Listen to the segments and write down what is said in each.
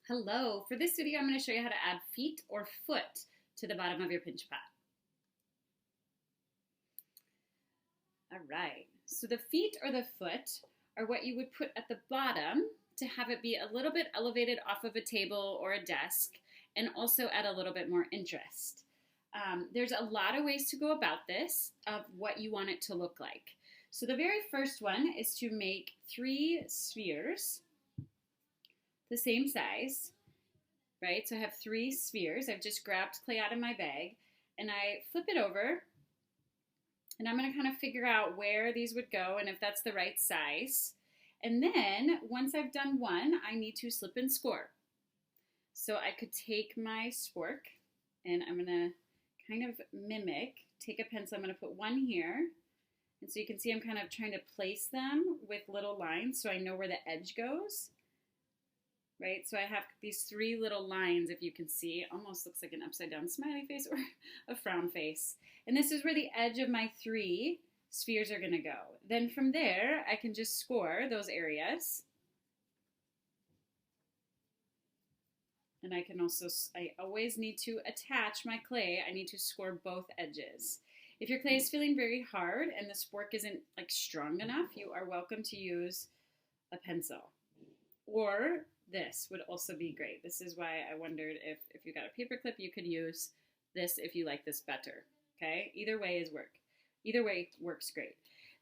Hello, for this video I'm going to show you how to add feet or foot to the bottom of your pinch pot. Alright, so the feet or the foot are what you would put at the bottom to have it be a little bit elevated off of a table or a desk and also add a little bit more interest. There's a lot of ways to go about this of what you want it to look like. So the very first one is to make 3 spheres the same size, right? So I have 3 spheres. I've just grabbed clay out of my bag and I flip it over and I'm going to kind of figure out where these would go and if that's the right size. And then once I've done one, I need to slip and score. So I could take my spork and I'm going to kind of take a pencil, I'm going to put one here. And so you can see I'm kind of trying to place them with little lines so I know where the edge goes. Right, so I have these 3 little lines, if you can see. It almost looks like an upside down smiley face or a frown face. And this is where the edge of my 3 spheres are going to go. Then from there, I can just score those areas. And I always need to attach my clay. I need to score both edges. If your clay is feeling very hard and the spork isn't like strong enough, you are welcome to use a pencil. Or this would also be great. This is why I wondered if you got a paper clip, you could use this if you like this better. Okay, either way works great.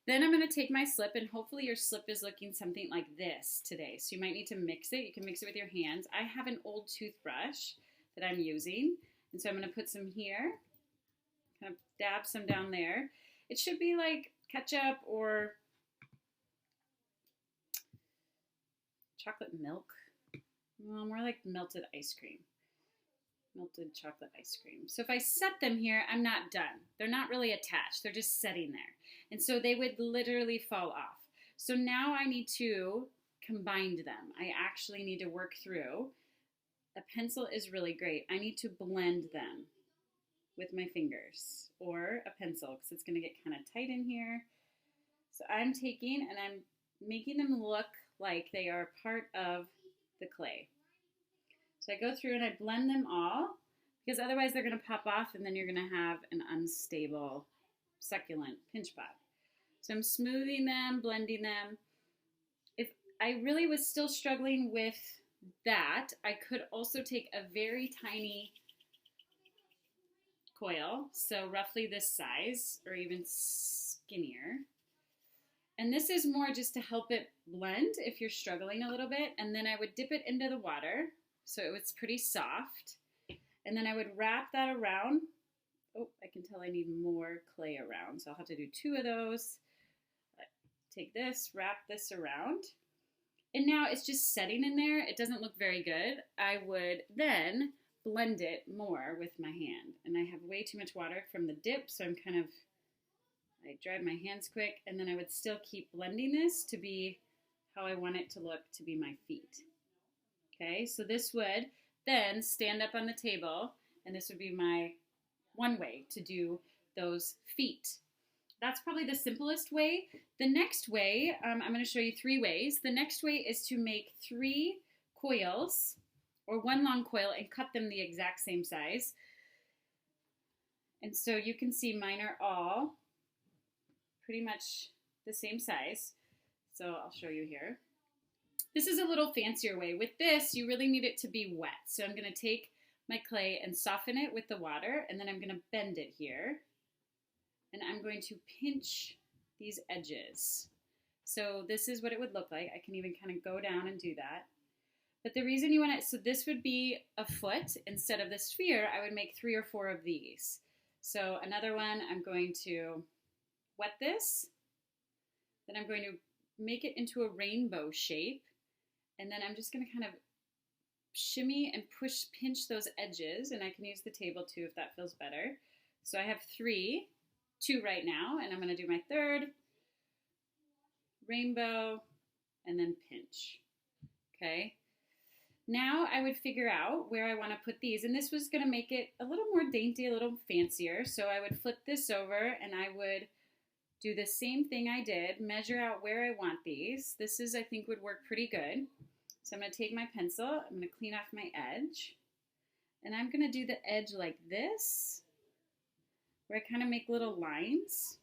Then I'm going to take my slip, and hopefully your slip is looking something like this today. So you might need to mix it. You can mix it with your hands. I have an old toothbrush that I'm using, and so I'm going to put some here, kind of dab some down there. It should be like ketchup or chocolate milk. Well, more like melted ice cream. Melted chocolate ice cream. So if I set them here, I'm not done. They're not really attached. They're just setting there. And so they would literally fall off. So now I need to combine them. I actually need to work through. A pencil is really great. I need to blend them with my fingers or a pencil because it's going to get kind of tight in here. So I'm taking and I'm making them look like they are part of the clay. So I go through and I blend them all because otherwise they're going to pop off and then you're going to have an unstable, succulent pinch pot. So I'm smoothing them, blending them. If I really was still struggling with that, I could also take a very tiny coil, so roughly this size or even skinnier. And this is more just to help it blend if you're struggling a little bit. And then I would dip it into the water so it was pretty soft. And then I would wrap that around. Oh, I can tell I need more clay around, so I'll have to do 2 of those. Take this, wrap this around. And now it's just setting in there. It doesn't look very good. I would then blend it more with my hand. And I have way too much water from the dip, so I dried my hands quick, and then I would still keep blending this to be how I want it to look to be my feet. Okay, so this would then stand up on the table, and this would be my one way to do those feet. That's probably the simplest way. The next way, I'm going to show you 3 ways. The next way is to make 3 coils, or 1 long coil, and cut them the exact same size. And so you can see mine are all pretty much the same size. So I'll show you here. This is a little fancier way. With this, you really need it to be wet. So I'm going to take my clay and soften it with the water, and then I'm going to bend it here. And I'm going to pinch these edges. So this is what it would look like. I can even kind of go down and do that. But the reason you want it, so this would be a foot. Instead of the sphere, I would make 3 or 4 of these. So another one, I'm going to wet this, then I'm going to make it into a rainbow shape, and then I'm just going to kind of shimmy and pinch those edges, and I can use the table too if that feels better. So I have 2 right now, and I'm going to do my 3rd, rainbow, and then pinch. Okay. Now I would figure out where I want to put these, and this was going to make it a little more dainty, a little fancier. So I would flip this over, and I would do the same thing I did, measure out where I want these. This I think would work pretty good. So I'm going to take my pencil, I'm going to clean off my edge, and I'm going to do the edge like this, where I kind of make little lines.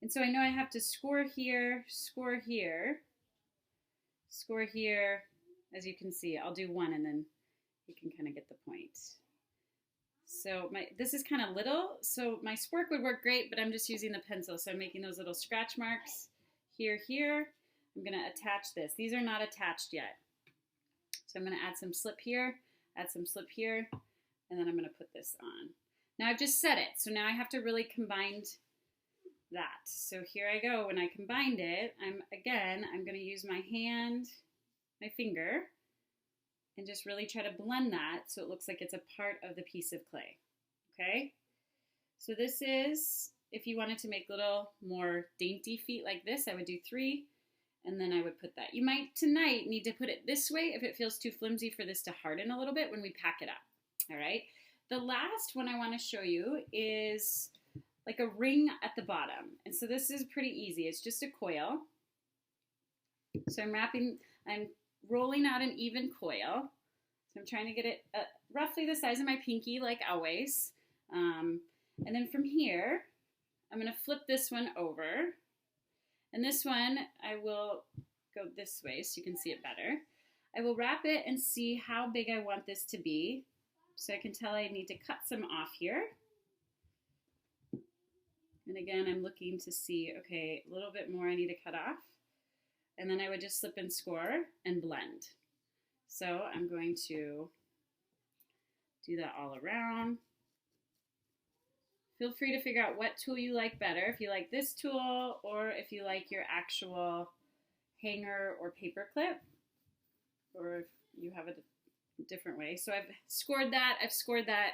And so I know I have to score here, score here, score here. As you can see, I'll do one and then you can kind of get the point. So this is kind of little, so my spork would work great, but I'm just using the pencil. So I'm making those little scratch marks here, here. I'm going to attach this. These are not attached yet. So I'm going to add some slip here, add some slip here, and then I'm going to put this on. Now I've just set it, so now I have to really combine that. So here I go. When I combined it, I'm going to use my hand, my finger, and just really try to blend that so it looks like it's a part of the piece of clay. Okay? So this is, if you wanted to make little more dainty feet like this, I would do 3, and then I would put that. You might tonight need to put it this way if it feels too flimsy for this to harden a little bit when we pack it up. All right? The last one I want to show you is like a ring at the bottom. And so this is pretty easy. It's just a coil. So I'm rolling out an even coil. So I'm trying to get it roughly the size of my pinky, like always. And then from here, I'm going to flip this one over. And this one, I will go this way so you can see it better. I will wrap it and see how big I want this to be. So I can tell I need to cut some off here. And again, I'm looking to see, okay, a little bit more I need to cut off. And then I would just slip and score and blend. So I'm going to do that all around. Feel free to figure out what tool you like better. If you like this tool or if you like your actual hanger or paper clip, or if you have a different way. So I've scored that,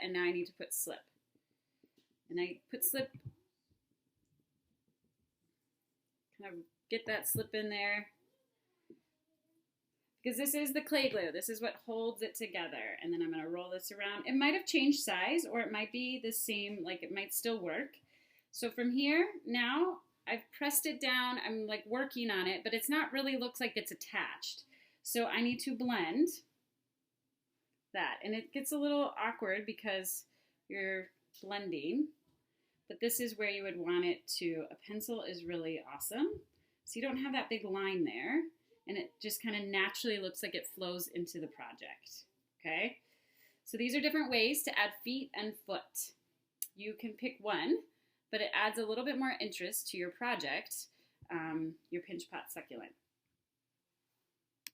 and now I need to put slip. And I put slip, kind of get that slip in there. Because this is the clay glue. This is what holds it together. And then I'm going to roll this around. It might have changed size, or it might be the same, like it might still work. So from here, now I've pressed it down. I'm like working on it, but it's not really looks like it's attached. So I need to blend that. And it gets a little awkward because you're blending. But this is where you would want it to. A pencil is really awesome. So you don't have that big line there. And it just kind of naturally looks like it flows into the project, okay? So these are different ways to add feet and foot. You can pick one, but it adds a little bit more interest to your project, your pinch pot succulent.